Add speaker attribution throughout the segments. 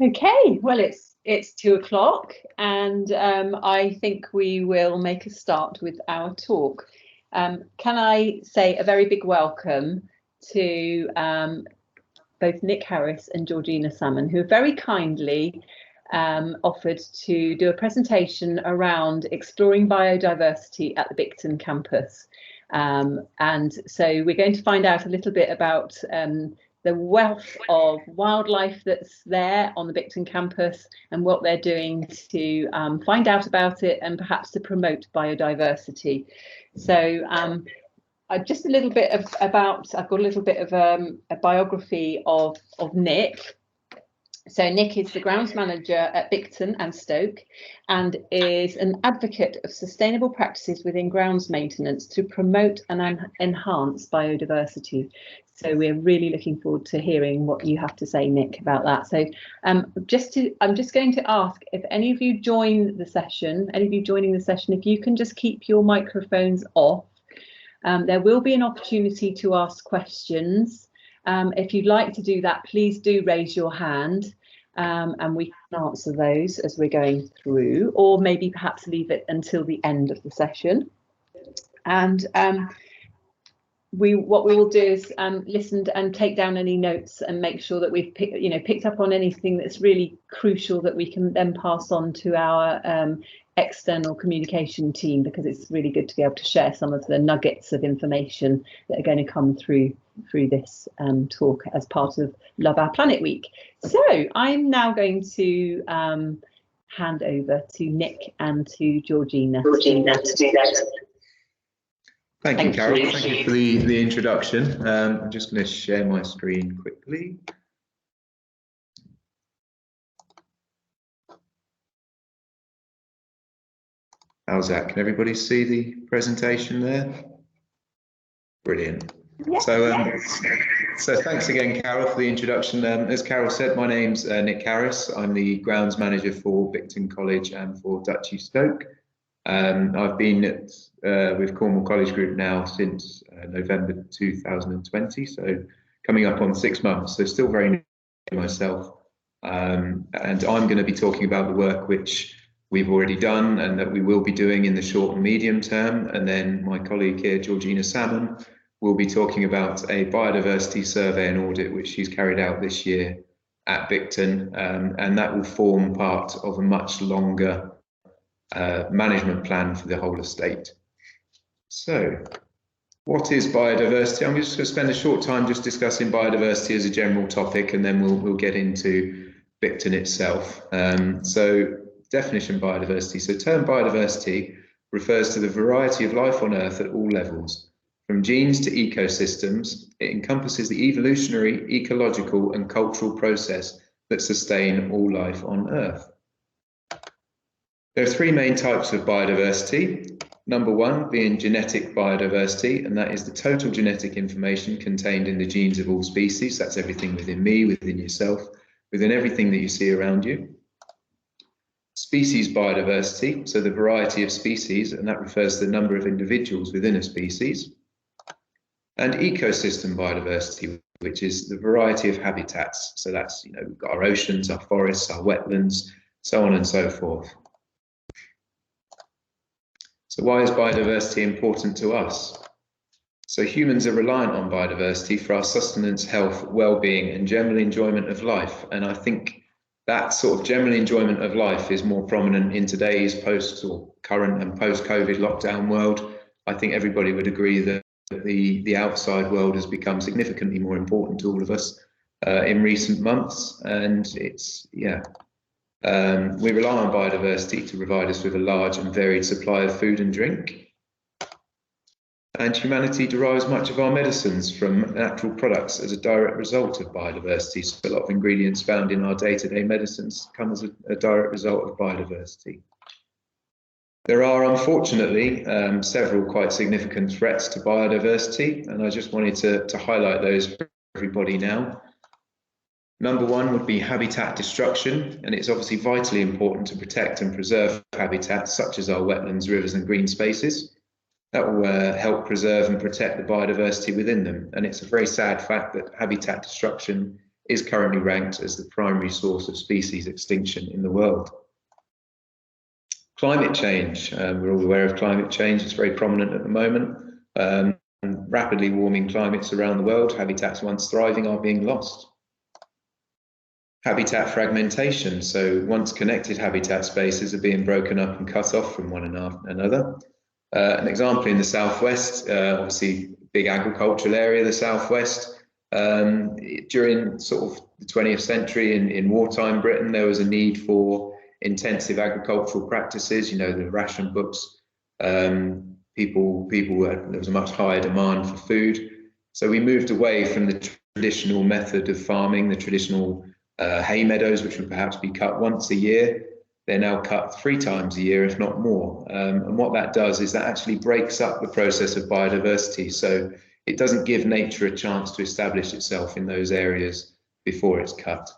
Speaker 1: Okay, well, it's 2 o'clock, and I think we will make a start with our talk. Can I say a very big welcome to both Nick Harris and Georgina Salmon, who have very kindly offered to do a presentation around exploring biodiversity at the Bicton campus. And so we're going to find out a little bit about the wealth of wildlife that's there on the Bicton campus and what they're doing to find out about it and perhaps to promote biodiversity. So just a little bit I've got a little bit of a biography of Nick. So Nick is the grounds manager at Bicton and Stoke and is an advocate of sustainable practices within grounds maintenance to promote and enhance biodiversity. So we're really looking forward to hearing what you have to say, Nick, about that. So I'm just going to ask if any of you joining the session, if you can just keep your microphones off. There will be an opportunity to ask questions. If you'd like to do that, please do raise your hand and we can answer those as we're going through, or maybe perhaps leave it until the end of the session. And what we will do is listen and take down any notes and make sure that we've picked up on anything that's really crucial that we can then pass on to our external communication team, because it's really good to be able to share some of the nuggets of information that are going to come through this talk as part of Love Our Planet Week. So I'm now going to hand over to Nick and to Georgina.
Speaker 2: Thank you, Carol. Thank you for the introduction. I'm just going to share my screen quickly. How's that? Can everybody see the presentation there? Brilliant. Yes. So thanks again, Carol, for the introduction. As Carol said, my name's Nick Harris. I'm the grounds manager for Bicton College and for Duchy Stoke. I've been with Cornwall College Group now since November 2020, so coming up on 6 months, so still very new to myself. And I'm going to be talking about the work which we've already done and that we will be doing in the short and medium term. And then my colleague here, Georgina Salmon, will be talking about a biodiversity survey and audit which she's carried out this year at Bicton, and that will form part of a much longer management plan for the whole estate. So what is biodiversity? I'm just going to spend a short time just discussing biodiversity as a general topic, and then we'll get into Bicton itself. So definition biodiversity. So term biodiversity refers to the variety of life on Earth at all levels, from genes to ecosystems. It encompasses the evolutionary, ecological and cultural process that sustain all life on Earth. There are 3 main types of biodiversity. Number 1 being genetic biodiversity, and that is the total genetic information contained in the genes of all species. That's everything within me, within yourself, within everything that you see around you. Species biodiversity, so the variety of species, and that refers to the number of individuals within a species. And ecosystem biodiversity, which is the variety of habitats. So that's, we've got our oceans, our forests, our wetlands, so on and so forth. So why is biodiversity important to us? So humans are reliant on biodiversity for our sustenance, health, well-being and general enjoyment of life. And I think that sort of general enjoyment of life is more prominent in today's current and post-COVID lockdown world. I think everybody would agree that the outside world has become significantly more important to all of us in recent months. And we rely on biodiversity to provide us with a large and varied supply of food and drink. And humanity derives much of our medicines from natural products as a direct result of biodiversity. So a lot of ingredients found in our day-to-day medicines come as a direct result of biodiversity. There are unfortunately several quite significant threats to biodiversity, and I just wanted to highlight those for everybody now. Number 1 would be habitat destruction, and it's obviously vitally important to protect and preserve habitats such as our wetlands, rivers and green spaces. That will help preserve and protect the biodiversity within them. And it's a very sad fact that habitat destruction is currently ranked as the primary source of species extinction in the world. Climate change, we're all aware of climate change, it's very prominent at the moment. Rapidly warming climates around the world, habitats once thriving are being lost. Habitat fragmentation, so once connected habitat spaces are being broken up and cut off from one another. An example in the southwest, obviously big agricultural area, the southwest. During sort of the 20th century in wartime Britain, there was a need for intensive agricultural practices, you know, the ration books. There was a much higher demand for food. So we moved away from the traditional method of farming, the traditional hay meadows, which would perhaps be cut once a year. They're now cut 3 times a year, if not more. And what that does is that actually breaks up the process of biodiversity. So it doesn't give nature a chance to establish itself in those areas before it's cut.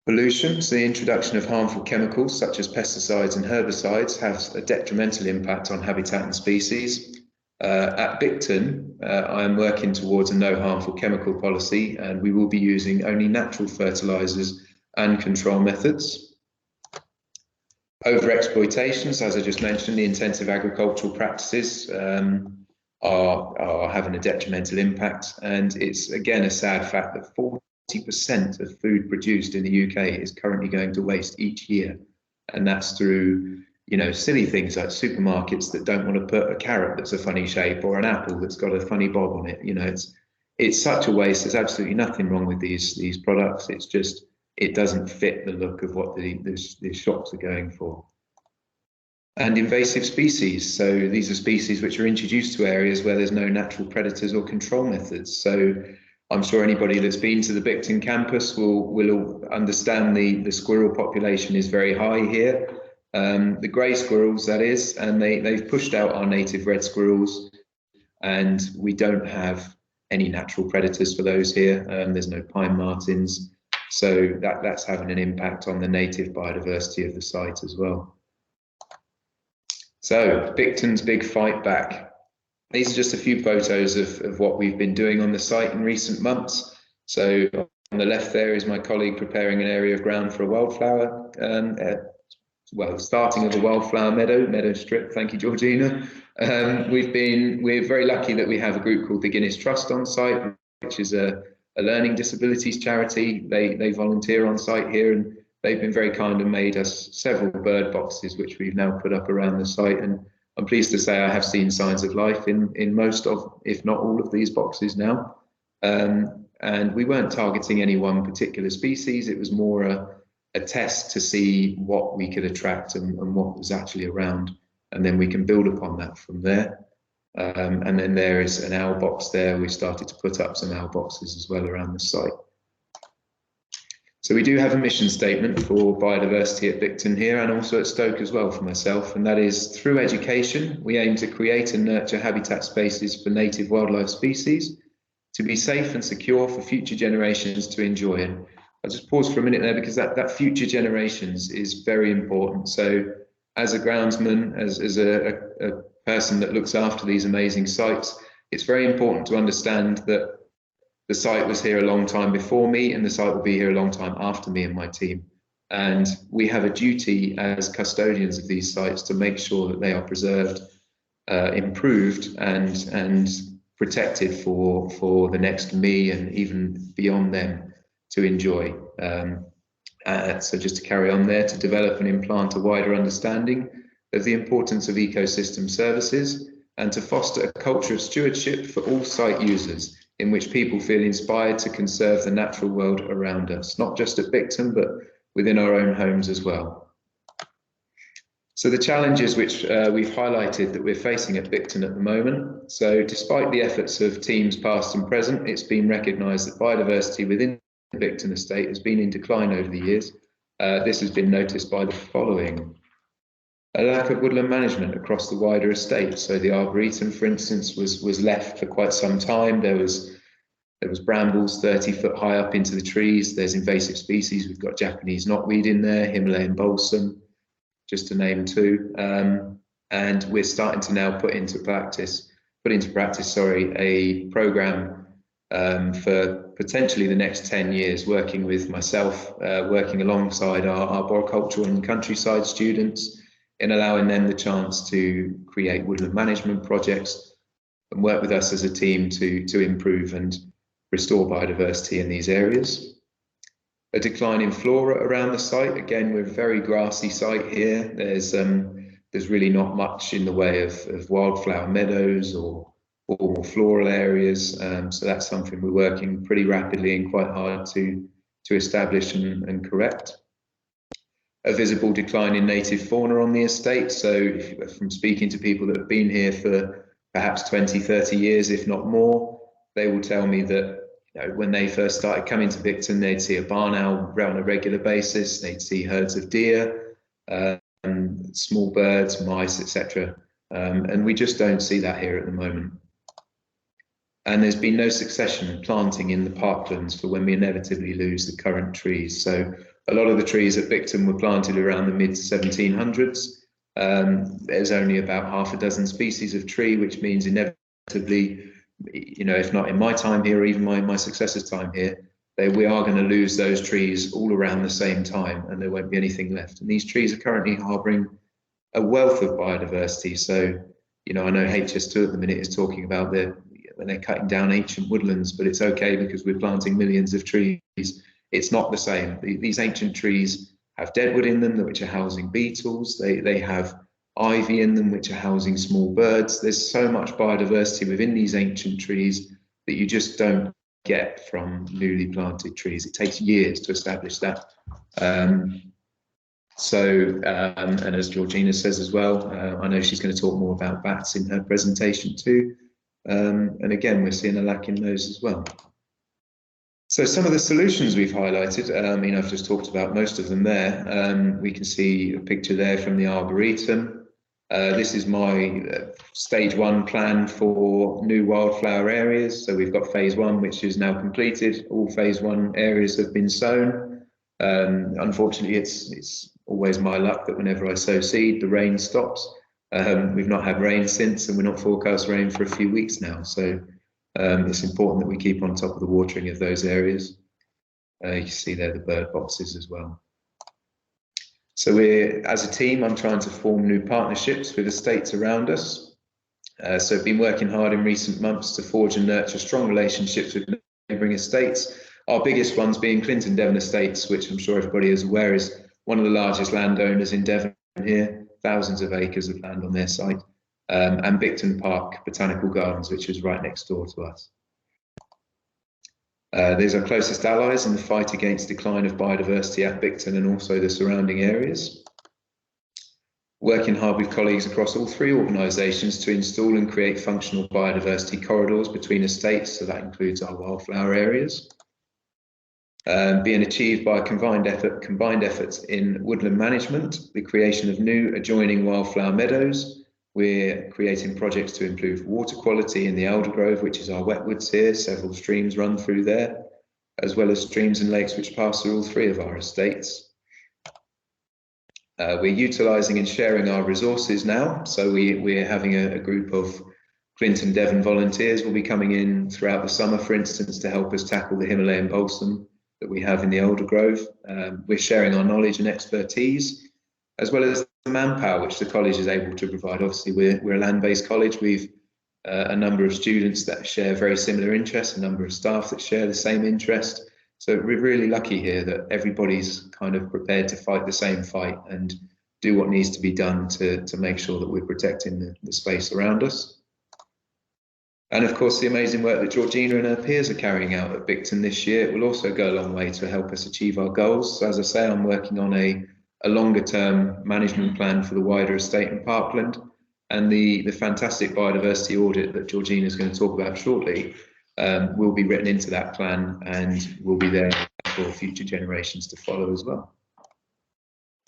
Speaker 2: Pollution, so the introduction of harmful chemicals such as pesticides and herbicides has a detrimental impact on habitat and species. At Bicton, I am working towards a no harmful chemical policy, and we will be using only natural fertilizers and control methods. Overexploitations, as I just mentioned, the intensive agricultural practices are having a detrimental impact, and it's again a sad fact that 40% of food produced in the UK is currently going to waste each year, and that's through, you know, silly things like supermarkets that don't want to put a carrot that's a funny shape or an apple that's got a funny bob on it. You know, it's such a waste. There's absolutely nothing wrong with these products. It's just it doesn't fit the look of what the shops are going for. And invasive species. So these are species which are introduced to areas where there's no natural predators or control methods. So I'm sure anybody that's been to the Bicton campus will understand the squirrel population is very high here. The grey squirrels, that is, and they've pushed out our native red squirrels, and we don't have any natural predators for those here. There's no pine martens, so that's having an impact on the native biodiversity of the site as well. So Bicton's big fight back. These are just a few photos of what we've been doing on the site in recent months. So on the left there is my colleague preparing an area of ground for a wildflower, starting of a wildflower meadow strip. Thank you, Georgina. We're very lucky that we have a group called the Guinness Trust on site, which is a learning disabilities charity. They volunteer on site here, and they've been very kind and made us several bird boxes, which we've now put up around the site. And I'm pleased to say I have seen signs of life in most of, if not all of these boxes now. And we weren't targeting any one particular species. It was more a test to see what we could attract and what was actually around. And then we can build upon that from there. And then there is an owl box there. We started to put up some owl boxes as well around the site. So we do have a mission statement for biodiversity at Bicton here, and also at Stoke as well for myself, and that is, through education, we aim to create and nurture habitat spaces for native wildlife species to be safe and secure for future generations to enjoy. And I'll just pause for a minute there, because that future generations is very important. So as a groundsman, as a person that looks after these amazing sites, it's very important to understand that the site was here a long time before me, and the site will be here a long time after me and my team. And we have a duty as custodians of these sites to make sure that they are preserved, improved, and protected for the next me and even beyond them to enjoy. So just to carry on there, to develop and implant a wider understanding of the importance of ecosystem services, and to foster a culture of stewardship for all site users, in which people feel inspired to conserve the natural world around us, not just at Bicton, but within our own homes as well. So the challenges which we've highlighted that we're facing at Bicton at the moment. So despite the efforts of teams past and present, it's been recognised that biodiversity within the Bicton estate has been in decline over the years. This has been noticed by the following: a lack of woodland management across the wider estate. So the Arboretum, for instance, was left for quite some time. There was brambles 30 foot high up into the trees. There's invasive species. We've got Japanese knotweed in there, Himalayan balsam, just to name 2. And we're starting to now put into practice, a program for potentially the next 10 years, working with myself, working alongside our arboricultural and countryside students, in allowing them the chance to create woodland management projects and work with us as a team to improve and restore biodiversity in these areas. A decline in flora around the site. Again, we're a very grassy site here. There's really not much in the way of wildflower meadows or more floral areas. So that's something we're working pretty rapidly and quite hard to establish and correct. A visible decline in native fauna on the estate. So from speaking to people that have been here for perhaps 20, 30 years, if not more, they will tell me that when they first started coming to Bicton, they'd see a barn owl on a regular basis, they'd see herds of deer, small birds, mice, etc. And we just don't see that here at the moment. And there's been no succession planting in the parklands for when we inevitably lose the current trees. So a lot of the trees at Bicton were planted around the mid-1700s. There's only about half a dozen species of tree, which means inevitably, if not in my time here or even my successor's time here, we are going to lose those trees all around the same time, and there won't be anything left. And these trees are currently harbouring a wealth of biodiversity. So, I know HS2 at the minute is talking about when they're cutting down ancient woodlands, but it's okay because we're planting millions of trees. It's not the same. These ancient trees have deadwood in them, which are housing beetles. They have ivy in them, which are housing small birds. There's so much biodiversity within these ancient trees that you just don't get from newly planted trees. It takes years to establish that. And as Georgina says as well, I know she's going to talk more about bats in her presentation too. And again, we're seeing a lack in those as well. So some of the solutions we've highlighted, I've just talked about most of them there. We can see a picture there from the Arboretum. This is my stage 1 plan for new wildflower areas. So we've got phase 1, which is now completed. All phase 1 areas have been sown. Unfortunately, it's always my luck that whenever I sow seed, the rain stops. We've not had rain since, and we're not forecast rain for a few weeks now. So it's important that we keep on top of the watering of those areas. You can see there the bird boxes as well. So as a team, I'm trying to form new partnerships with estates around us. So I've been working hard in recent months to forge and nurture strong relationships with neighbouring estates. Our biggest ones being Clinton Devon Estates, which I'm sure everybody is aware is one of the largest landowners in Devon here, thousands of acres of land on their site, and Bicton Park Botanical Gardens, which is right next door to us. These are closest allies in the fight against decline of biodiversity at Bicton and also the surrounding areas. Working hard with colleagues across all 3 organisations to install and create functional biodiversity corridors between estates, so that includes our wildflower areas. Being achieved by combined efforts in woodland management, the creation of new adjoining wildflower meadows. We're creating projects to improve water quality in the Aldergrove, which is our wetwoods here. Several streams run through there, as well as streams and lakes which pass through all 3 of our estates. We're utilising and sharing our resources now. So we're having a group of Clinton Devon volunteers will be coming in throughout the summer, for instance, to help us tackle the Himalayan balsam that we have in the Aldergrove. We're sharing our knowledge and expertise, as well as the manpower which the college is able to provide. Obviously, we're a land-based college. We've a number of students that share very similar interests, a number of staff that share the same interest. So we're really lucky here that everybody's kind of prepared to fight the same fight and do what needs to be done to make sure that we're protecting the space around us. And of course, the amazing work that Georgina and her peers are carrying out at Bicton this year will also go a long way to help us achieve our goals. So as I say, I'm working on a longer term management plan for the wider estate and parkland, and the fantastic biodiversity audit that Georgina is going to talk about shortly will be written into that plan and will be there for future generations to follow as well.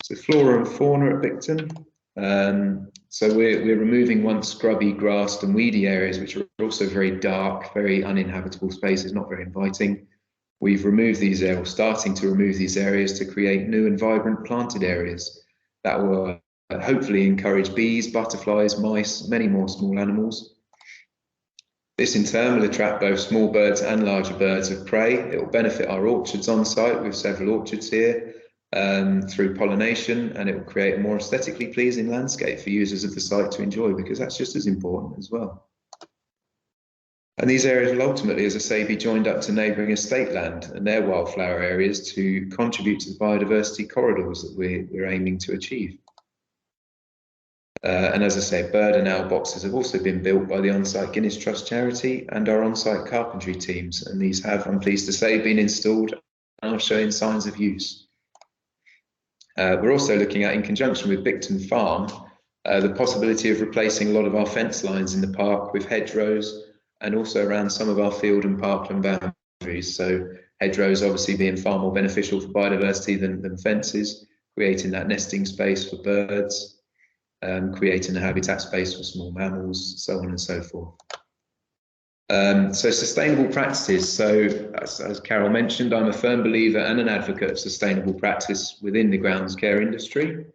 Speaker 2: So flora and fauna at Bicton. So we're removing once scrubby, grassed and weedy areas, which are also very dark, very uninhabitable spaces, not very inviting. We've removed these areas, starting to remove these areas to create new and vibrant planted areas that will hopefully encourage bees, butterflies, mice, many more small animals. This in turn will attract both small birds and larger birds of prey. It will benefit our orchards on site, with several orchards here, through pollination, and it will create a more aesthetically pleasing landscape for users of the site to enjoy, because that's just as important as well. And these areas will ultimately, as I say, be joined up to neighbouring estate land and their wildflower areas to contribute to the biodiversity corridors that we're aiming to achieve. And as I say, bird and owl boxes have also been built by the on-site Guinness Trust charity and our on-site carpentry teams, and these have, I'm pleased to say, been installed and are showing signs of use. We're also looking at, in conjunction with Bicton Farm, the possibility of replacing a lot of our fence lines in the park with hedgerows, and also around some of our field and parkland boundaries. So hedgerows obviously being far more beneficial for biodiversity than fences, creating that nesting space for birds, creating a habitat space for small mammals, so on and so forth. So sustainable practices. So as Carol mentioned, I'm a firm believer and an advocate of sustainable practice within the grounds care industry.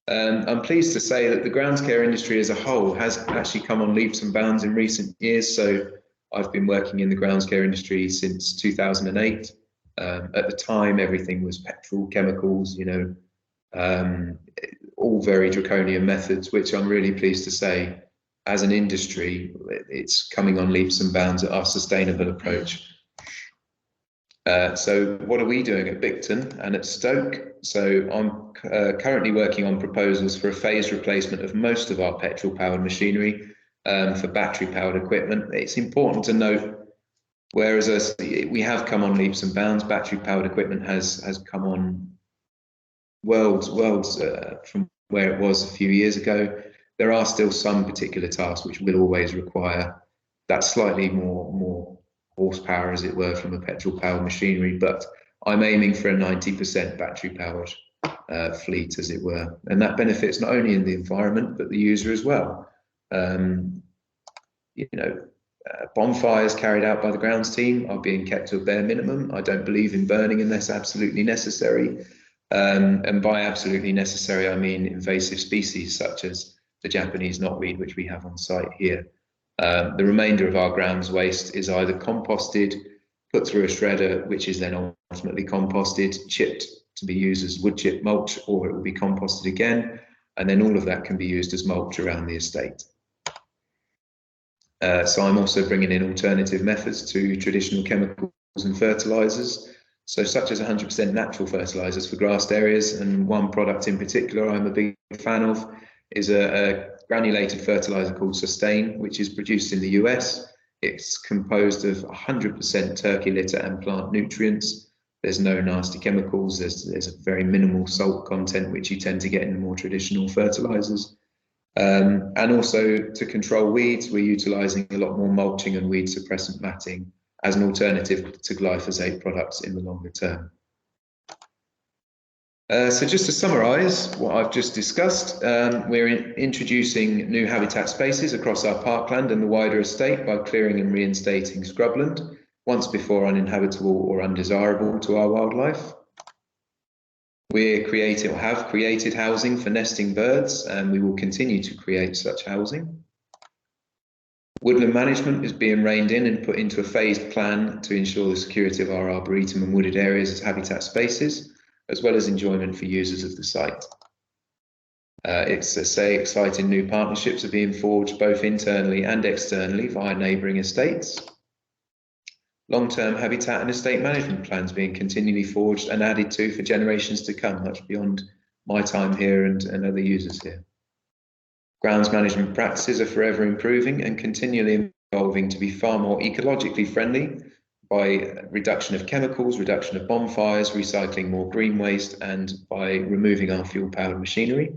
Speaker 2: I'm pleased to say that the grounds care industry as a whole has actually come on leaps and bounds in recent years. So I've been working in the grounds care industry since 2008. At the time, everything was petrol, chemicals, you know, all very draconian methods, which I'm really pleased to say, as an industry, it's coming on leaps and bounds at our sustainable approach. So what are we doing at Bicton and at Stoke? So I'm currently working on proposals for a phased replacement of most of our petrol-powered machinery for battery-powered equipment. It's important to note, whereas we have come on leaps and bounds, battery-powered equipment has come on worlds from where it was a few years ago. There are still some particular tasks which will always require that slightly more horsepower, as it were, from a petrol-powered machinery, but I'm aiming for a 90% battery-powered fleet, as it were, and that benefits not only in the environment but the user as well. You know, bonfires carried out by the grounds team are being kept to a bare minimum. I don't believe in burning unless absolutely necessary, and by absolutely necessary I mean invasive species such as the Japanese knotweed, which we have on site here. The remainder of our grounds waste is either composted, put through a shredder, which is then ultimately composted, chipped to be used as wood chip mulch, or it will be composted again, and then all of that can be used as mulch around the estate. So I'm also bringing in alternative methods to traditional chemicals and fertilizers, so such as 100% natural fertilizers for grassed areas, and one product in particular I'm a big fan of is a granulated fertilizer called Sustain, which is produced in the US. It's composed of 100% turkey litter and plant nutrients. There's no nasty chemicals. There's a very minimal salt content, which you tend to get in the more traditional fertilizers. And also to control weeds, we're utilizing a lot more mulching and weed suppressant matting as an alternative to glyphosate products in the longer term. So just to summarise what I've just discussed, we're introducing new habitat spaces across our parkland and the wider estate by clearing and reinstating scrubland, once before uninhabitable or undesirable to our wildlife. We're creating or have created housing for nesting birds, and we will continue to create such housing. Woodland management is being reined in and put into a phased plan to ensure the security of our arboretum and wooded areas as habitat spaces, as well as enjoyment for users of the site. Exciting new partnerships are being forged both internally and externally via neighbouring estates. Long-term habitat and estate management plans being continually forged and added to for generations to come, much beyond my time here and other users here. Grounds management practices are forever improving and continually evolving to be far more ecologically friendly by reduction of chemicals, reduction of bonfires, recycling more green waste, and by removing our fuel-powered machinery.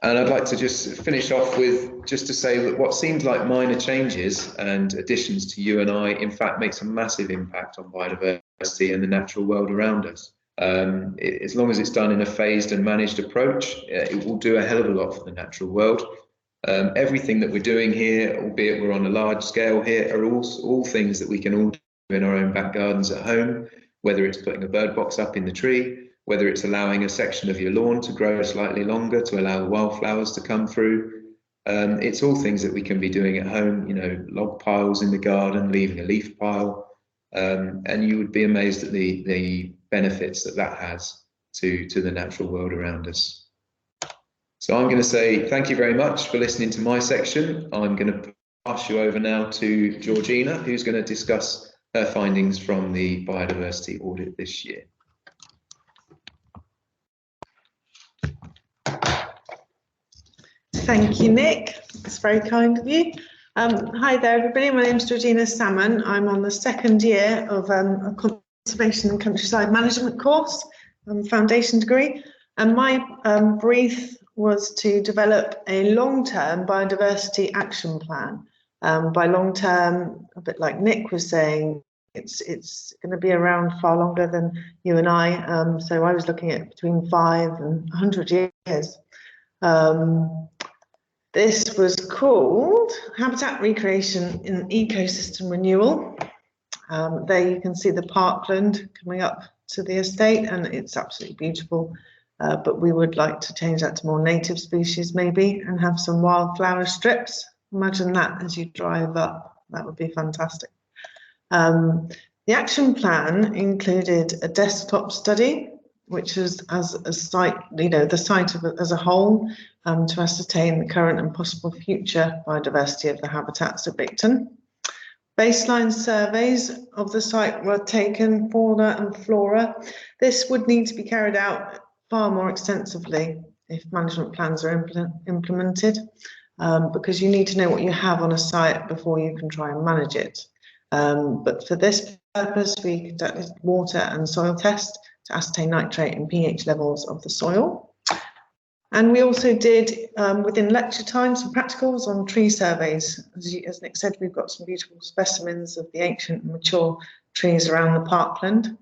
Speaker 2: And I'd like to just finish off with just to say that what seems like minor changes and additions to you and I, in fact, makes a massive impact on biodiversity and the natural world around us. As long as it's done in a phased and managed approach, it will do a hell of a lot for the natural world. Everything that we're doing here, albeit we're on a large scale here, are all things that we can all do in our own back gardens at home, whether it's putting a bird box up in the tree, whether it's allowing a section of your lawn to grow slightly longer to allow the wildflowers to come through, It's all things that we can be doing at home, you know, log piles in the garden, leaving a leaf pile, and you would be amazed at the benefits that has to the natural world around us. So I'm going to say thank you very much for listening to my section. I'm going to pass you over now to Georgina, who's going to discuss her findings from the biodiversity audit this year.
Speaker 3: Thank you, Nick. It's very kind of you. Hi there, everybody. My name is Georgina Salmon. I'm on the second year of a conservation and countryside management course, foundation degree. And my brief was to develop a long-term biodiversity action plan. By long-term, a bit like Nick was saying, it's going to be around far longer than you and I. So I was looking at between 5 and 100 years. This was called Habitat Recreation in Ecosystem Renewal. There you can see the parkland coming up to the estate, and it's absolutely beautiful. But we would like to change that to more native species maybe, and have some wildflower strips. Imagine that as you drive up, that would be fantastic. The action plan included a desktop study, which is as a site, you know, the site as a whole, to ascertain the current and possible future biodiversity of the habitats at Bicton. Baseline surveys of the site were taken, fauna and flora. This would need to be carried out far more extensively if management plans are implemented, because you need to know what you have on a site before you can try and manage it. But for this purpose, we conducted water and soil tests to ascertain nitrate and pH levels of the soil. And we also did, within lecture time, some practicals on tree surveys. As Nick said, we've got some beautiful specimens of the ancient and mature trees around the parkland.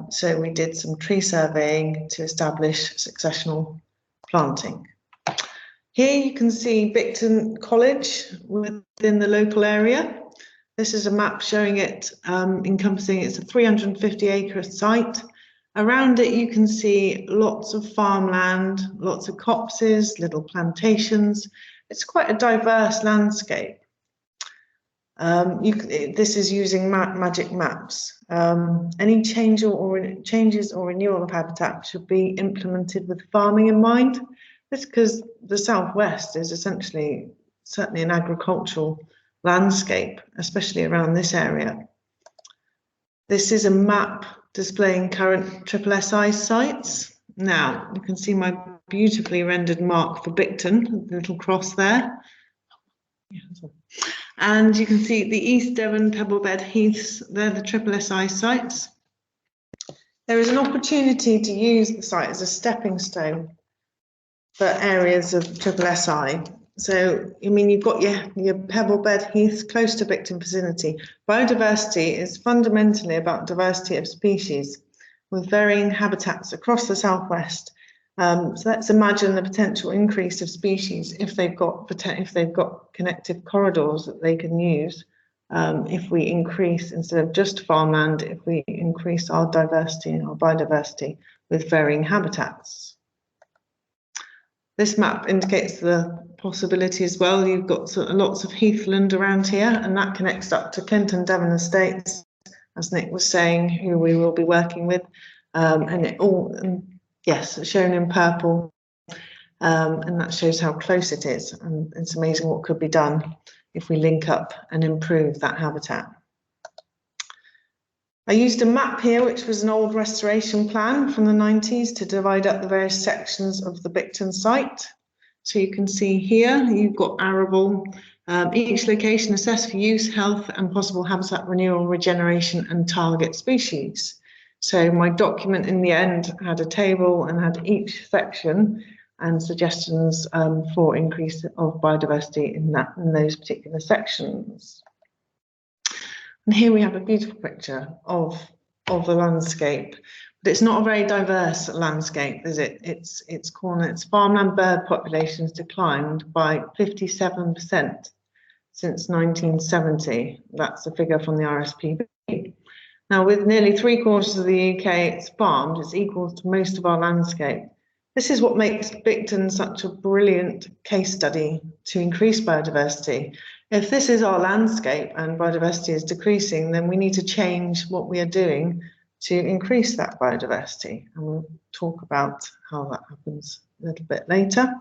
Speaker 3: So we did some tree surveying to establish successional planting. Here you can see Bicton College within the local area. This is a map showing it encompassing, it's a 350-acre site. Around it you can see lots of farmland, lots of copses, little plantations. It's quite a diverse landscape. This is using magic maps. Any changes or renewal of habitat should be implemented with farming in mind. This because the southwest is essentially certainly an agricultural landscape, especially around this area. This is a map displaying current FdSc sites. Now you can see my beautifully rendered mark for Bicton, the little cross there. And you can see the East Devon Pebblebed Heaths, they're the FdSc sites. There is an opportunity to use the site as a stepping stone for areas of FdSc. So, I mean, you've got your Pebblebed Heath close to Bicton vicinity. Biodiversity is fundamentally about diversity of species with varying habitats across the southwest. So let's imagine the potential increase of species if they've got connective corridors that they can use. If we increase, instead of just farmland, if we increase our diversity and our biodiversity with varying habitats. This map indicates the possibility as well. You've got lots of heathland around here, and that connects up to Clinton Devon Estates, as Nick was saying, who we will be working with. And it all, yes, shown in purple, and that shows how close it is. And it's amazing what could be done if we link up and improve that habitat. I used a map here, which was an old restoration plan from the 90s to divide up the various sections of the Bicton site. So you can see here, you've got arable, each location assessed for use, health and possible habitat renewal, regeneration and target species. So my document in the end had a table and had each section and suggestions for increase of biodiversity in those particular sections. And here we have a beautiful picture of the landscape, but it's not a very diverse landscape, is it? Its farmland bird populations declined by 57% since 1970. That's the figure from the RSPB. Now, with nearly 3/4 of the UK it's farmed, it's equal to most of our landscape. This is what makes Bicton such a brilliant case study to increase biodiversity. If this is our landscape and biodiversity is decreasing, then we need to change what we are doing to increase that biodiversity. And we'll talk about how that happens a little bit later.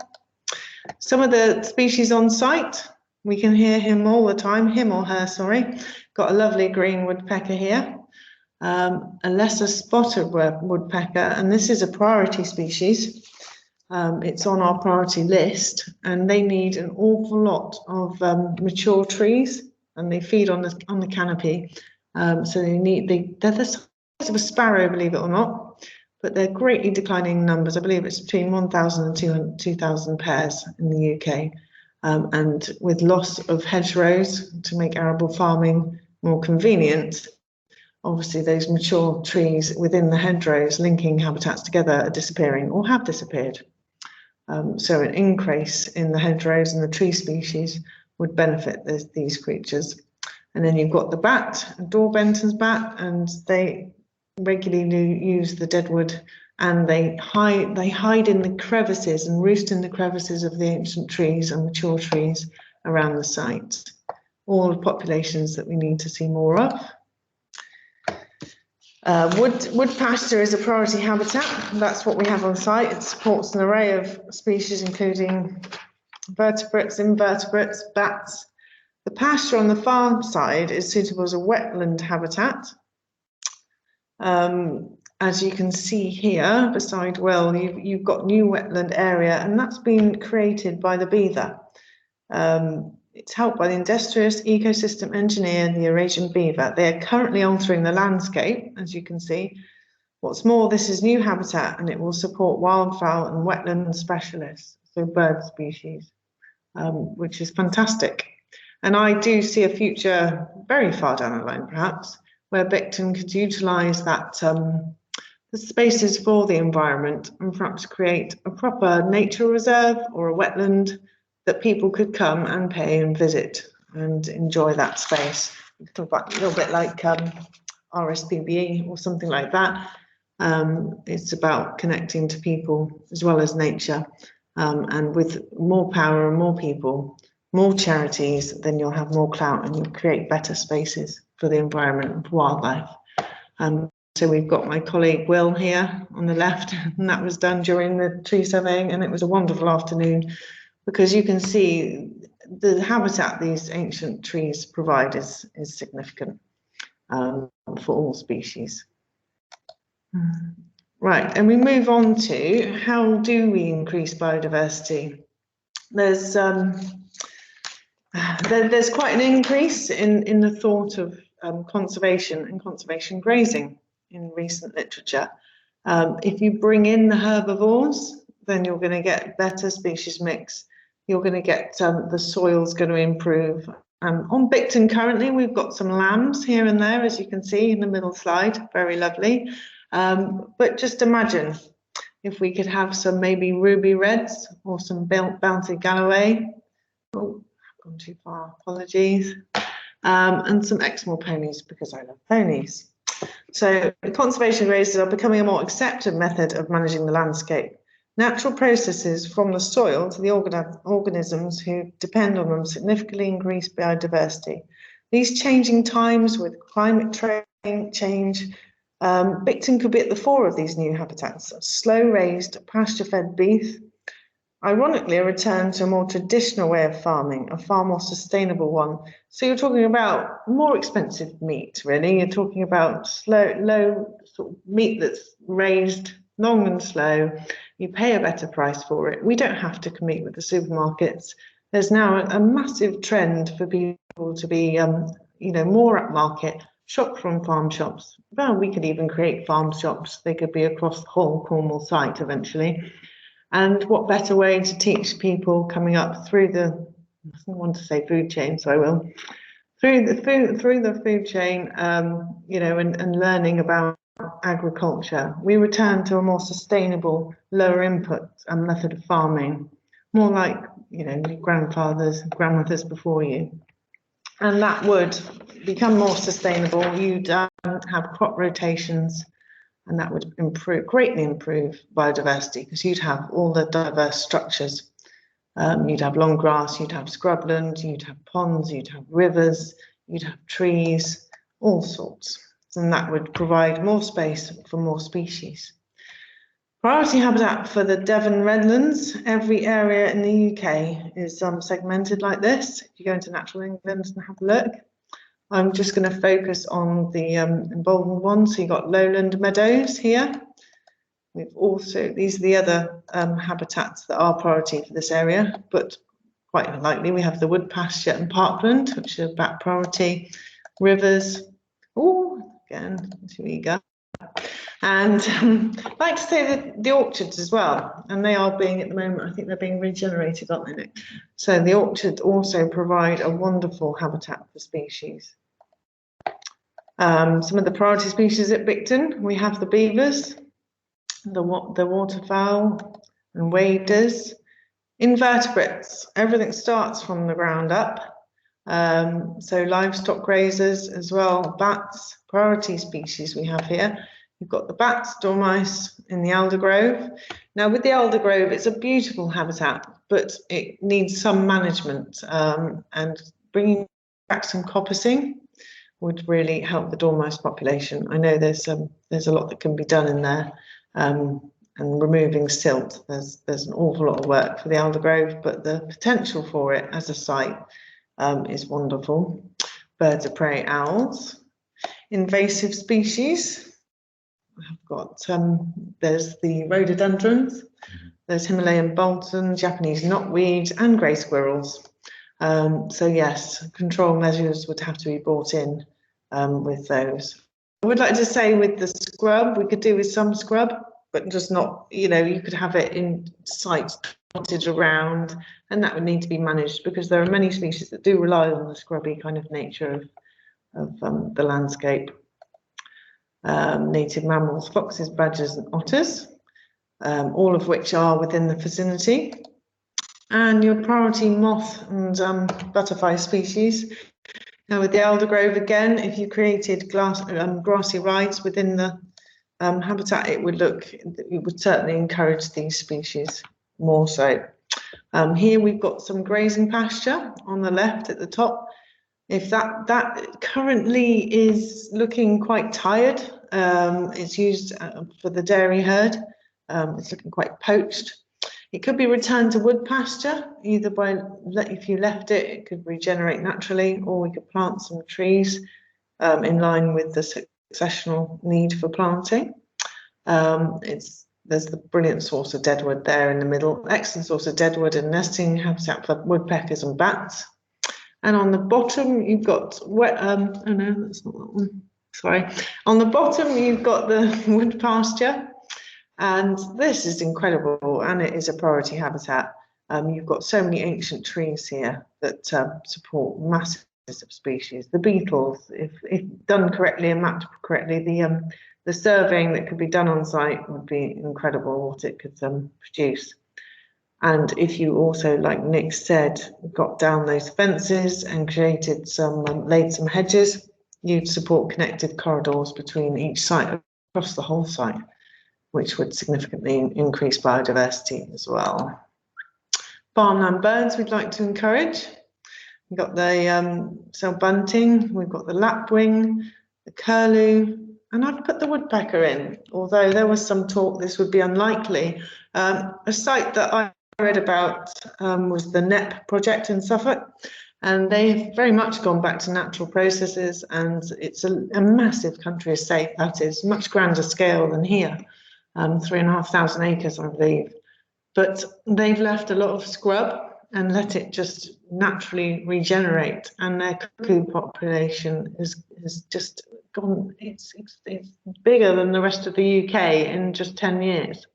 Speaker 3: Some of the species on site, we can hear him all the time, him or her, sorry. Got a lovely green woodpecker here, a lesser spotted woodpecker, and this is a priority species. It's on our priority list, and they need an awful lot of mature trees, and they feed on the canopy. So they're the size of a sparrow, believe it or not, but they're greatly declining in numbers. I believe it's between 1,000 and 2,000 pairs in the UK. And with loss of hedgerows to make arable farming more convenient, obviously those mature trees within the hedgerows linking habitats together are disappearing or have disappeared. So an increase in the hedgerows and the tree species would benefit these creatures. And then you've got the bat, Dor Benton's bat, and they regularly use the deadwood, and they hide in the crevices and roost in the crevices of the ancient trees and mature trees around the site. All populations that we need to see more of. Wood pasture is a priority habitat. That's what we have on site. It supports an array of species, including vertebrates, invertebrates, bats. The pasture on the farm side is suitable as a wetland habitat. As you can see here, beside Will, you've got new wetland area, and that's been created by the beaver. It's helped by the industrious ecosystem engineer, the Eurasian beaver. They are currently altering the landscape, as you can see. What's more, this is new habitat, and it will support wildfowl and wetland specialists, so bird species, which is fantastic. And I do see a future very far down the line, perhaps, where Bicton could utilise that the spaces for the environment and perhaps create a proper nature reserve or a wetland that people could come and pay and visit and enjoy that space. A little bit like RSPBE or something like that. It's about connecting to people as well as nature, and with more power and more people, more charities, then you'll have more clout and you'll create better spaces for the environment and for wildlife. So we've got my colleague Will here on the left, and that was done during the tree surveying, and it was a wonderful afternoon because you can see the habitat these ancient trees provide is significant for all species. Right, and we move on to how do we increase biodiversity? There's quite an increase in the thought of conservation and conservation grazing in recent literature. If you bring in the herbivores, then you're going to get better species mix. You're going to get the soil's going to improve. On Bicton currently, we've got some lambs here and there, as you can see in the middle slide, very lovely. But just imagine if we could have some maybe ruby reds or some bouncy Galloway. Oh, I've gone too far, apologies. And some Exmoor ponies because I love ponies. So conservation grazers are becoming a more accepted method of managing the landscape. Natural processes from the soil to the organisms who depend on them significantly increase biodiversity. These changing times with climate change, Bicton could be at the fore of these new habitats. Slow raised, pasture-fed beef, ironically a return to a more traditional way of farming, a far more sustainable one. So you're talking about more expensive meat, really. You're talking about low sort of meat that's raised long and slow. You pay a better price for it. We don't have to compete with the supermarkets. There's now a massive trend for people to be, more upmarket, shop from farm shops. Well, we could even create farm shops. They could be across the whole Cornwall site eventually. And what better way to teach people coming up through the, I don't want to say food chain, so I will, through the food chain, and learning about agriculture. We return to a more sustainable, lower input method of farming, more like, your grandmothers before you. And that would become more sustainable. You'd have crop rotations, and that would greatly improve biodiversity, because you'd have all the diverse structures. You'd have long grass, you'd have scrubland, you'd have ponds, you'd have rivers, you'd have trees, all sorts, and that would provide more space for more species. Priority habitat for the Devon Redlands. Every area in the UK is segmented like this. If you go into Natural England and have a look, I'm just going to focus on the emboldened ones. So you've got lowland meadows here. We've also, these are the other habitats that are priority for this area, but quite unlikely we have the wood pasture and parkland, which are back priority, rivers, oh, again, too eager. And I'd like to say that the orchards as well, and they are being, at the moment, I think they're being regenerated, aren't they, Nick? So the orchards also provide a wonderful habitat for species. Some of the priority species at Bicton, we have the beavers, the waterfowl and waders, invertebrates. Everything starts from the ground up. So livestock grazers as well, bats, priority species we have here. You've got the bats, dormice in the aldergrove. Now with the aldergrove, it's a beautiful habitat, but it needs some management, and bringing back some coppicing would really help the dormice population. I know there's a lot that can be done in there. And removing silt, there's an awful lot of work for the aldergrove, but the potential for it as a site is wonderful. Birds of prey, owls, invasive species. I've got there's the rhododendrons, there's Himalayan bolton, Japanese knotweed, and grey squirrels. So yes, control measures would have to be brought in with those. I would like to say with the scrub, we could do with some scrub, but just not, you know, you could have it in sites dotted around, and that would need to be managed, because there are many species that do rely on the scrubby kind of nature of the landscape. Native mammals, foxes, badgers and otters, all of which are within the vicinity. And your priority moth and butterfly species. Now with the aldergrove again, if you created grassy rides within the habitat, it would certainly encourage these species more so. Here we've got some grazing pasture on the left at the top. If that currently is looking quite tired, it's used for the dairy herd. It's looking quite poached. It could be returned to wood pasture, either by, if you left it, it could regenerate naturally, or we could plant some trees in line with the successional need for planting. There's the brilliant source of deadwood there in the middle, excellent source of deadwood and nesting habitat for woodpeckers and bats. And on the bottom, you've got oh no, that's not that one. Sorry. On the bottom, you've got the wood pasture. And this is incredible, and it is a priority habitat. You've got so many ancient trees here that support massive of species. The beetles, if done correctly and mapped correctly, the surveying that could be done on site would be incredible what it could produce. And if you also, like Nick said, got down those fences and created laid some hedges, you'd support connected corridors between each site across the whole site, which would significantly increase biodiversity as well. Farmland birds we'd like to encourage. We've got the cell bunting, we've got the lapwing, the curlew, and I've put the woodpecker in, although there was some talk this would be unlikely. A site that I read about was the NEP project in Suffolk, and they've very much gone back to natural processes, and it's a massive country estate, that is, much grander scale than here. 3,500 acres, I believe, but they've left a lot of scrub and let it just naturally regenerate, and their cuckoo population has just gone, it's bigger than the rest of the UK in just 10 years.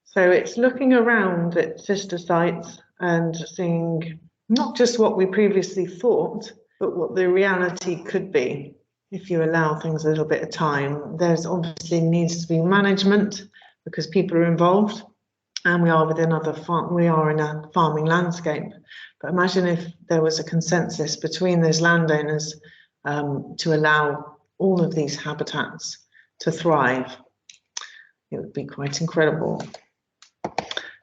Speaker 3: So it's looking around at sister sites and seeing not just what we previously thought, but what the reality could be. If you allow things a little bit of time, there's obviously needs to be management because people are involved, and we are within we are in a farming landscape. But imagine if there was a consensus between those landowners to allow all of these habitats to thrive. it would be quite incredible.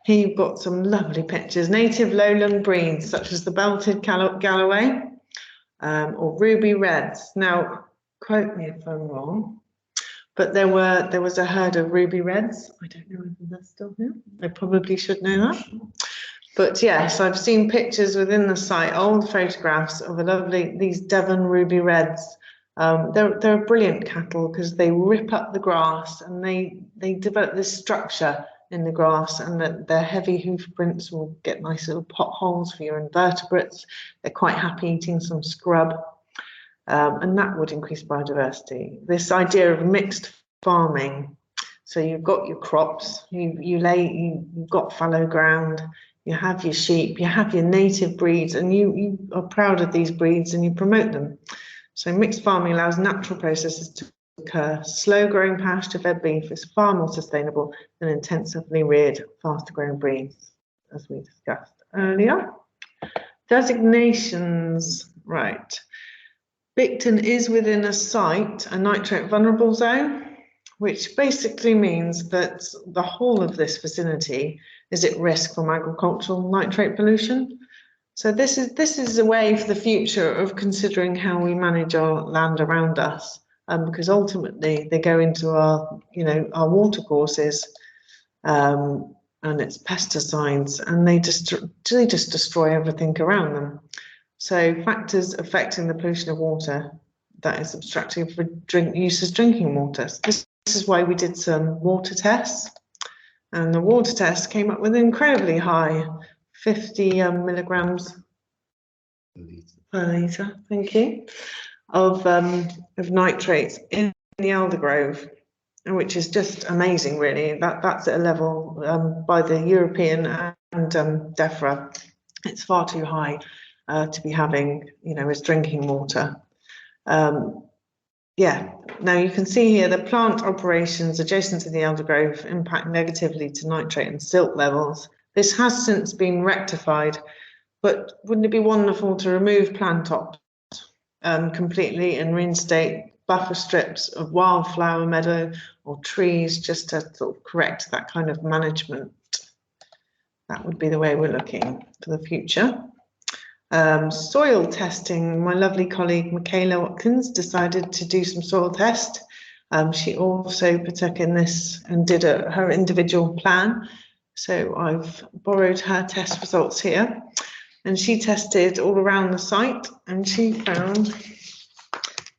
Speaker 3: Here you've got some lovely pictures. Native lowland breeds such as the belted Galloway or ruby reds. Now, quote me if I'm wrong, but there was a herd of ruby reds. I don't know if they're still here. I probably should know that. But yes, I've seen pictures within the site, old photographs of these Devon ruby reds. They're brilliant cattle because they rip up the grass and they develop this structure in the grass, and their heavy hoof prints will get nice little potholes for your invertebrates. They're quite happy eating some scrub, and that would increase biodiversity. This idea of mixed farming, so you've got your crops, you've got fallow ground, you have your sheep, you have your native breeds, and you are proud of these breeds and you promote them. So mixed farming allows natural processes to occur. Slow growing pasture fed beef is far more sustainable than intensively reared, faster growing breeds, as we discussed earlier. Designations, right. Bicton is within a site, a nitrate vulnerable zone, which basically means that the whole of this vicinity is at risk from agricultural nitrate pollution. So this is a way for the future of considering how we manage our land around us, because ultimately they go into our water courses, and it's pesticides, and they just destroy everything around them. So factors affecting the pollution of water, that is obstructive for use as drinking water. So this is why we did some water tests, and the water test came up with incredibly high 50 milligrams per litre, thank you, of nitrates in the Aldergrove, which is just amazing, really. That's at a level by the European and DEFRA. It's far too high to be having, as drinking water. Yeah, now you can see here the plant operations adjacent to the Aldergrove impact negatively to nitrate and silt levels. This has since been rectified, but wouldn't it be wonderful to remove plant ops completely and reinstate buffer strips of wildflower meadow or trees, just to sort of correct that kind of management? That would be the way we're looking for the future. Soil testing, my lovely colleague Michaela Watkins decided to do some soil test. She also partook in this and did her individual plan. So I've borrowed her test results here, and she tested all around the site, and she found,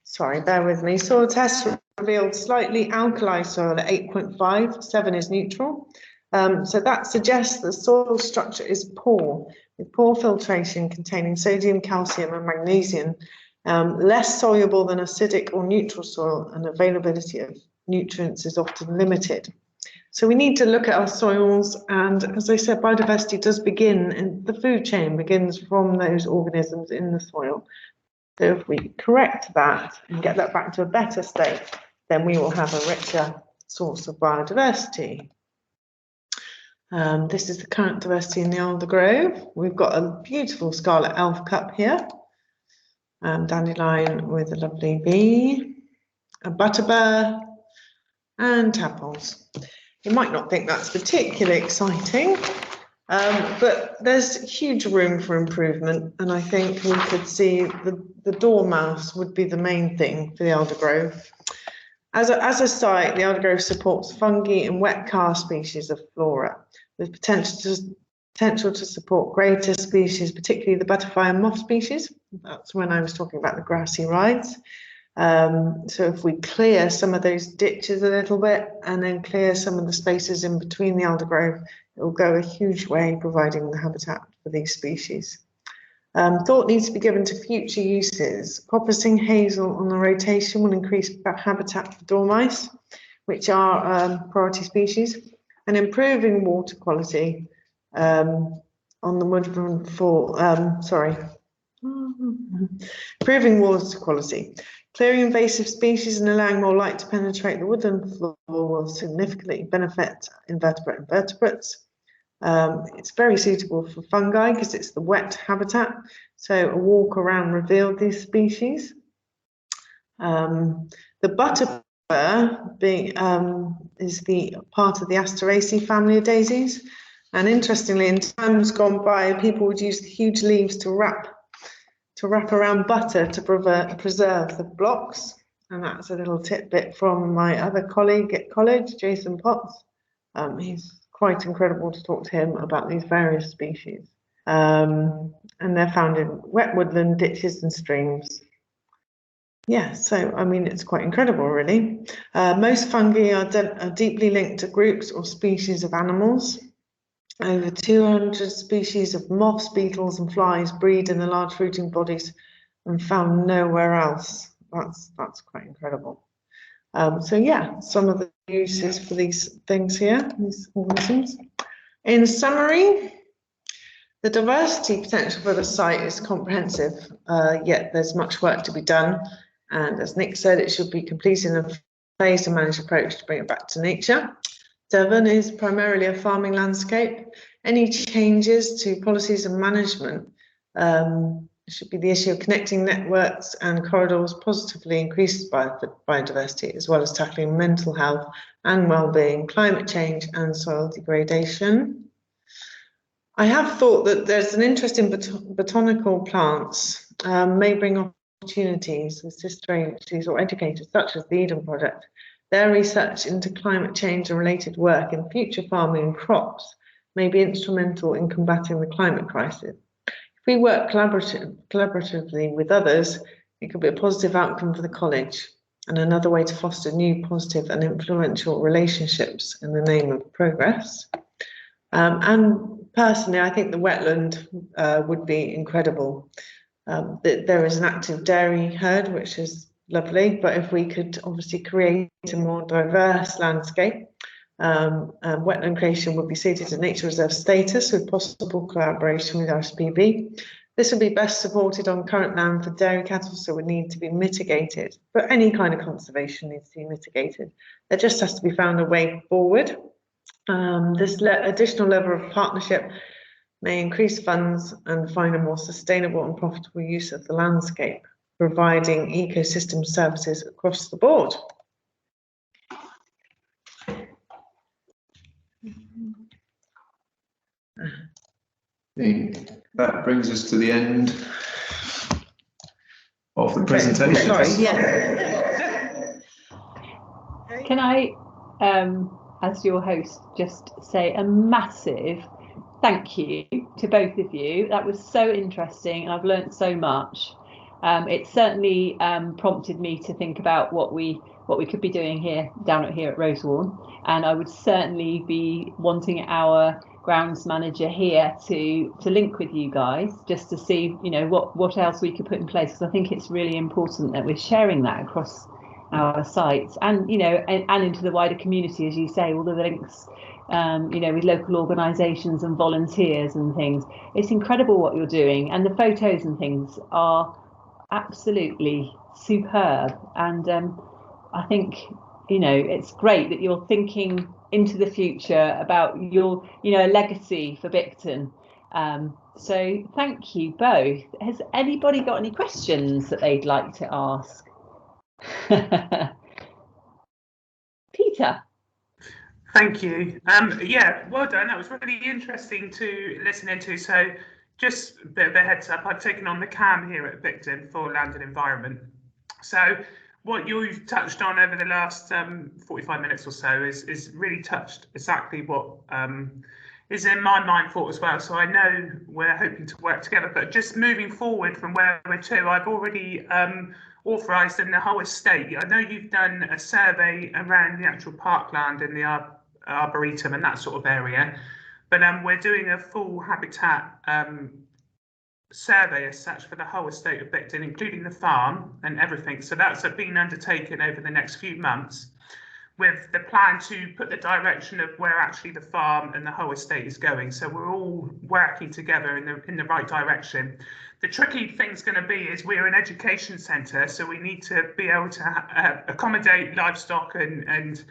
Speaker 3: sorry, bear with me, soil tests revealed slightly alkali soil at 8.5, 7 is neutral. So that suggests the soil structure is poor, with poor filtration containing sodium, calcium and magnesium, less soluble than acidic or neutral soil, and availability of nutrients is often limited. So we need to look at our soils, and as I said, biodiversity does begin, and the food chain begins from those organisms in the soil. So if we correct that and get that back to a better state, then we will have a richer source of biodiversity. This is the current diversity in the Aldergrove. We've got a beautiful scarlet elf cup here, dandelion with a lovely bee, a butterbur, and tadpoles. You might not think that's particularly exciting, but there's huge room for improvement, and I think we could see the dormouse would be the main thing for the Aldergrove. As a site, the Aldergrove supports fungi and wet car species of flora, with potential to support greater species, particularly the butterfly and moth species. That's when I was talking about the grassy rides. So if we clear some of those ditches a little bit and then clear some of the spaces in between the Aldergrove, it will go a huge way providing the habitat for these species. Thought needs to be given to future uses. Coppicing hazel on the rotation will increase habitat for dormice, which are priority species, and improving water quality on the woodland fall, improving water quality. Clearing invasive species and allowing more light to penetrate the woodland floor will significantly benefit invertebrates. It's very suitable for fungi because it's the wet habitat. So a walk around revealed these species. The butterbur being is the part of the Asteraceae family of daisies. And interestingly, in times gone by, people would use the huge leaves to wrap around butter to preserve the blocks. And that's a little tidbit from my other colleague at college, Jason Potts. He's quite incredible to talk to him about these various species. And they're found in wet woodland, ditches and streams. Yeah, so I mean, it's quite incredible, really. Most fungi are deeply linked to groups or species of animals. Over 200 species of moths, beetles and flies breed in the large fruiting bodies and found nowhere else. That's quite incredible. So yeah, some of the uses for these things here, these organisms. In summary, the diversity potential for the site is comprehensive, yet there's much work to be done. And as Nick said, it should be completed in a phased and managed approach to bring it back to nature. Devon is primarily a farming landscape. Any changes to policies and management should be the issue of connecting networks and corridors positively increases biodiversity, as well as tackling mental health and well-being, climate change and soil degradation. I have thought that there's an interest in botanical plants may bring opportunities with sister agencies or educators such as the Eden Project. Their research into climate change and related work in future farming and crops may be instrumental in combating the climate crisis. If we work collaboratively with others, it could be a positive outcome for the college and another way to foster new positive and influential relationships in the name of progress. And personally, I think the wetland would be incredible. There is an active dairy herd, which is lovely, but if we could obviously create a more diverse landscape, wetland creation would be seated in nature reserve status with possible collaboration with RSPB. This would be best supported on current land for dairy cattle, so would need to be mitigated. But any kind of conservation needs to be mitigated. There just has to be found a way forward. This additional level of partnership may increase funds and find a more sustainable and profitable use of the landscape, providing ecosystem services across the board.
Speaker 2: That brings us to the end of the presentation.
Speaker 3: Sorry, yeah.
Speaker 1: Can I, as your host, just say a massive thank you to both of you. That was so interesting and I've learned so much. It certainly prompted me to think about what we could be doing here at Rosewarne, and I would certainly be wanting our grounds manager here to link with you guys just to see, you know, what else we could put in place, because I think it's really important that we're sharing that across our sites and, you know, and into the wider community, as you say, all the links, you know, with local organisations and volunteers and things. It's incredible what you're doing, and the photos and things are absolutely superb. And I think, you know, it's great that you're thinking into the future about your, you know, legacy for Bicton. So thank you both. Has anybody got any questions that they'd like to ask? Peter.
Speaker 4: Thank you. Yeah, well done. That was really interesting to listen into. So just a bit of a heads up, I've taken on the CAM here at Bicton for Land and Environment. So what you've touched on over the last 45 minutes or so is really touched exactly what is in my mind thought as well. So I know we're hoping to work together, but just moving forward from where we're to, I've already authorised in the whole estate. I know you've done a survey around the actual parkland and the arboretum and that sort of area, but we're doing a full habitat survey as such for the whole estate of Bicton, including the farm and everything. So that's been undertaken over the next few months with the plan to put the direction of where actually the farm and the whole estate is going. So we're all working together in the right direction. The tricky thing's going to be is we're an education centre, so we need to be able to accommodate livestock and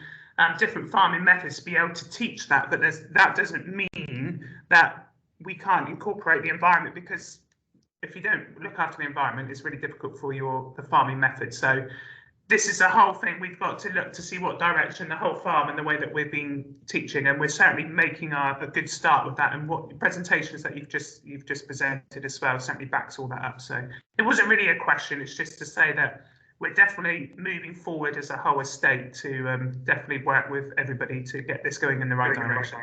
Speaker 4: different farming methods to be able to teach that. But that doesn't mean that we can't incorporate the environment, because if you don't look after the environment, it's really difficult for the farming method. So this is a whole thing. We've got to look to see what direction the whole farm and the way that we've been teaching, and we're certainly making a good start with that. And what presentations that you've just presented as well certainly backs all that up. So it wasn't really a question. It's just to say that we're definitely moving forward as a whole estate to definitely work with everybody to get this going in the right direction.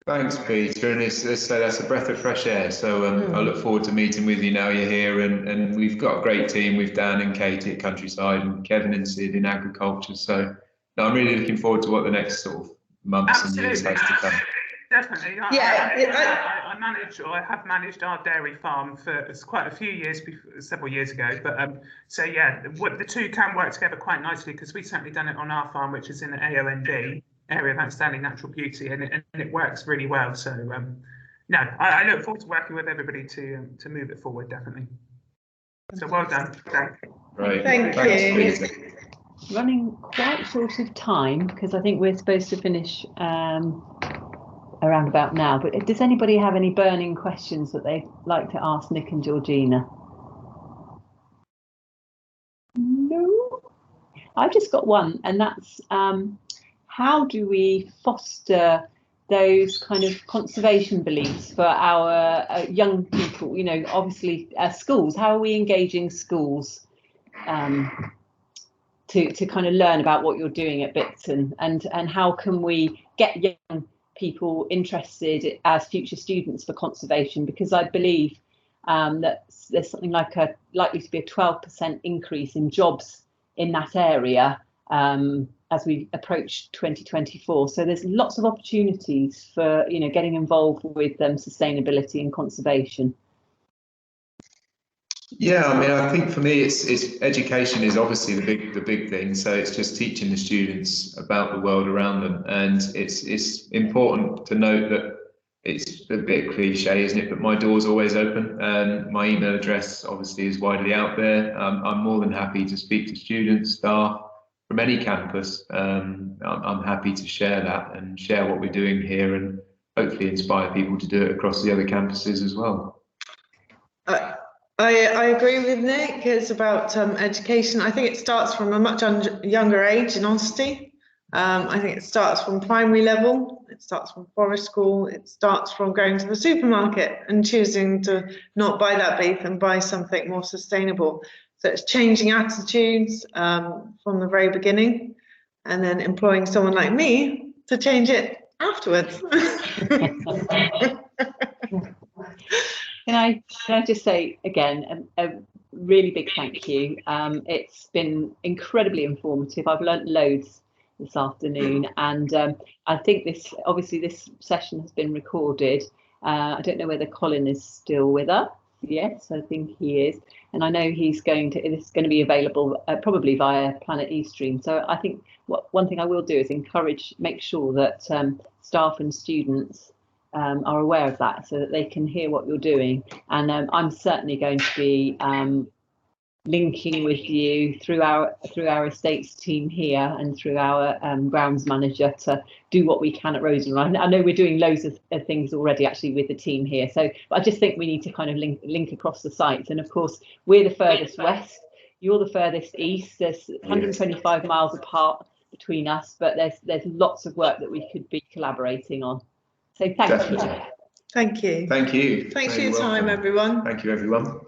Speaker 2: Thanks, Peter, and that's a breath of fresh air. So I look forward to meeting with you now you're here, and we've got a great team with Dan and Katie at Countryside and Kevin and Sid in agriculture. So no, I'm really looking forward to what the next sort of months and years has to come.
Speaker 4: Definitely. I have managed our dairy farm for quite a few years, several years ago. But so yeah, the two can work together quite nicely, because we've certainly done it on our farm, which is in the AONB, Area of Outstanding Natural Beauty, and it works really well. So no, I look forward to working with everybody to move it forward, definitely. So well done.
Speaker 2: Right.
Speaker 3: Thanks,
Speaker 2: Peter.
Speaker 1: Running quite short of time, because I think we're supposed to finish around about now. But does anybody have any burning questions that they'd like to ask Nick and Georgina? No. I've just got one, and that's how do we foster those kind of conservation beliefs for our young people? You know, obviously schools. How are we engaging schools to kind of learn about what you're doing at Bicton, and how can we get young people interested as future students for conservation? Because I believe that there's something like likely to be a 12% increase in jobs in that area as we approach 2024. So there's lots of opportunities for, you know, getting involved with sustainability and conservation.
Speaker 2: Yeah, I mean, I think for me, it's education is obviously the big thing. So it's just teaching the students about the world around them, and it's important to note that it's a bit cliche, isn't it? But my door's always open, and my email address obviously is widely out there. I'm more than happy to speak to students, staff from any campus. I'm happy to share that and share what we're doing here, and hopefully inspire people to do it across the other campuses as well.
Speaker 3: I agree with Nick. It's about education. I think it starts from a much younger age, in honesty. I think it starts from primary level. It starts from forest school. It starts from going to the supermarket and choosing to not buy that beef and buy something more sustainable. So it's changing attitudes from the very beginning, and then employing someone like me to change it afterwards.
Speaker 1: Can I just say again a really big thank you. It's been incredibly informative. I've learnt loads this afternoon, and I think this session has been recorded. I don't know whether Colin is still with us. Yes, I think he is, and I know it's going to be available probably via Planet eStream. So I think one thing I will do is make sure that staff and students are aware of that, so that they can hear what you're doing. And I'm certainly going to be linking with you through our estates team here and through our grounds manager to do what we can at Rosenrun. I know we're doing loads of things already actually with the team here, so but I just think we need to kind of link across the sites. And of course we're the furthest west, you're the furthest east. There's 125 miles apart between us, but there's lots of work that we could be collaborating on. So thank you.
Speaker 3: Thank you.
Speaker 2: Thank you.
Speaker 3: Thanks for your time, everyone.
Speaker 2: Thank you, everyone.